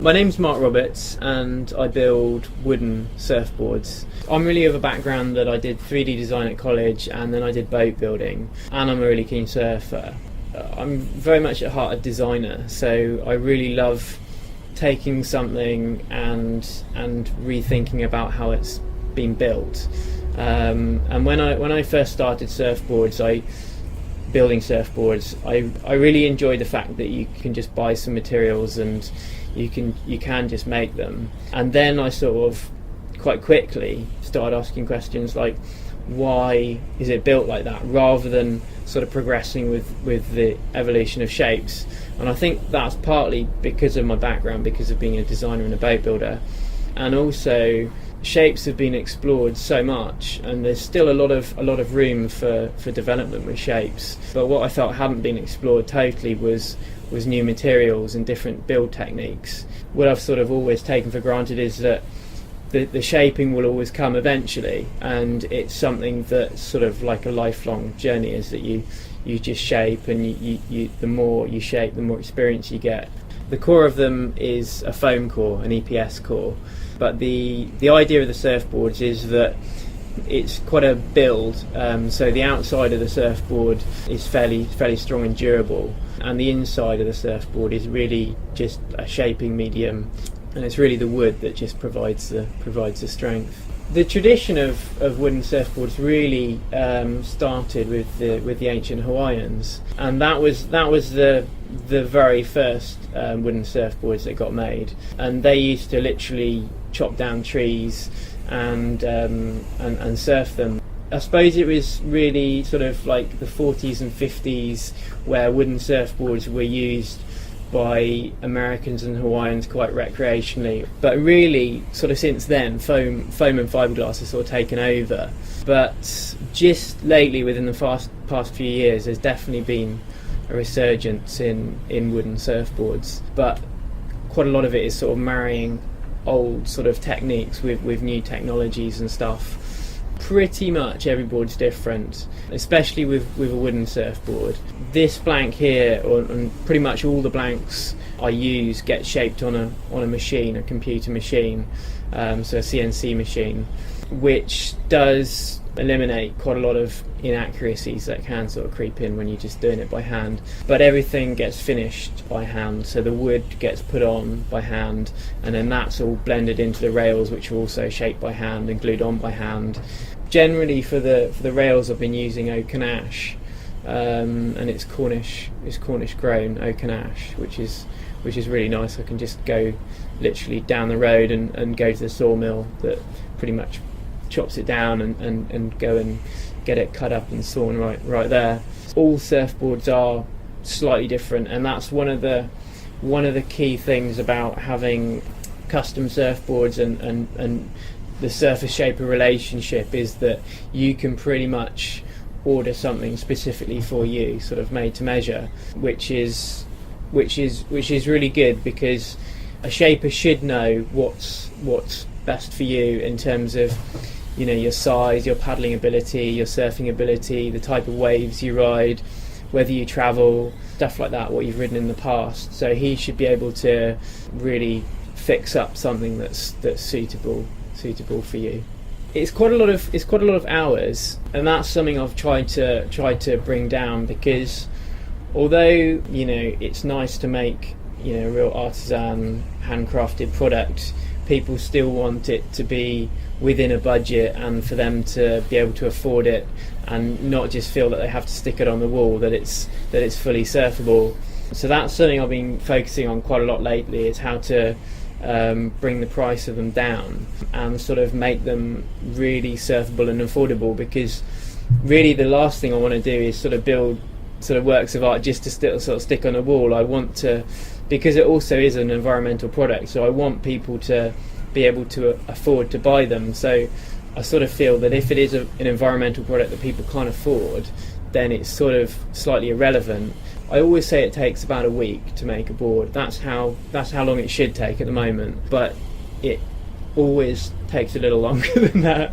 My name's Mark Roberts and I build wooden surfboards. I'm really of a background that I did 3D design at college and then I did boat building, and I'm a really keen surfer. I'm very much at heart a designer, so I really love taking something and rethinking about how it's been built. And when I first started building surfboards, I really enjoyed the fact that you can just buy some materials and you can just make them. And then I sort of quite quickly started asking questions like, why is it built like that, rather than sort of progressing with the evolution of shapes. And I think that's partly because of my background, because of being a designer and a boat builder, and also shapes have been explored so much and there's still a lot of room for development with shapes. But what I felt hadn't been explored totally was new materials and different build techniques. What I've sort of always taken for granted is that the shaping will always come eventually, and it's something that's sort of like a lifelong journey, is that you just shape, and you the more you shape, the more experience you get. The core of them is a foam core, an EPS core, but the idea of the surfboards is that it's quite a build, so the outside of the surfboard is fairly strong and durable, and the inside of the surfboard is really just a shaping medium, and it's really the wood that just provides the strength. The tradition of wooden surfboards really started with the ancient Hawaiians, and that was the very first wooden surfboards that got made, and they used to literally chop down trees and surf them. I suppose it was really sort of like the 40s and 50s where wooden surfboards were used by Americans and Hawaiians quite recreationally, but really sort of since then foam and fiberglass has sort of taken over. But just lately, within the past few years, there's definitely been a resurgence in wooden surfboards, but quite a lot of it is sort of marrying old sort of techniques with new technologies and stuff. Pretty much every board's different, especially with a wooden surfboard. This blank here, and pretty much all the blanks I use, get shaped on a machine, a computer machine, so a CNC machine, which does eliminate quite a lot of inaccuracies that can sort of creep in when you're just doing it by hand. But everything gets finished by hand, so the wood gets put on by hand, and then that's all blended into the rails, which are also shaped by hand and glued on by hand. Generally for the rails I've been using oak and ash, and it's Cornish grown oak and ash, which is really nice. I can just go literally down the road and go to the sawmill that pretty much chops it down and go and get it cut up and sawn right there. All surfboards are slightly different, and that's one of the key things about having custom surfboards and the surface shaper relationship, is that you can pretty much order something specifically for you, sort of made to measure, which is really good, because a shaper should know what's best for you in terms of, you know, your size, your paddling ability, your surfing ability, the type of waves you ride, whether you travel, stuff like that, what you've ridden in the past. So he should be able to really fix up something that's suitable for you. It's quite a lot of hours, and that's something I've tried to bring down, because although, you know, it's nice to make, you know, a real artisan handcrafted product, people still want it to be within a budget and for them to be able to afford it and not just feel that they have to stick it on the wall, that it's fully surfable. So that's something I've been focusing on quite a lot lately, is how to bring the price of them down and sort of make them really surfable and affordable, because really the last thing I want to do is sort of build sort of works of art just to sort of stick on a wall. I want to, because it also is an environmental product, so I want people to be able to afford to buy them. So I sort of feel that if it is an environmental product that people can't afford, then it's sort of slightly irrelevant. I always say it takes about a week to make a board. That's how long it should take at the moment, but it always takes a little longer than that.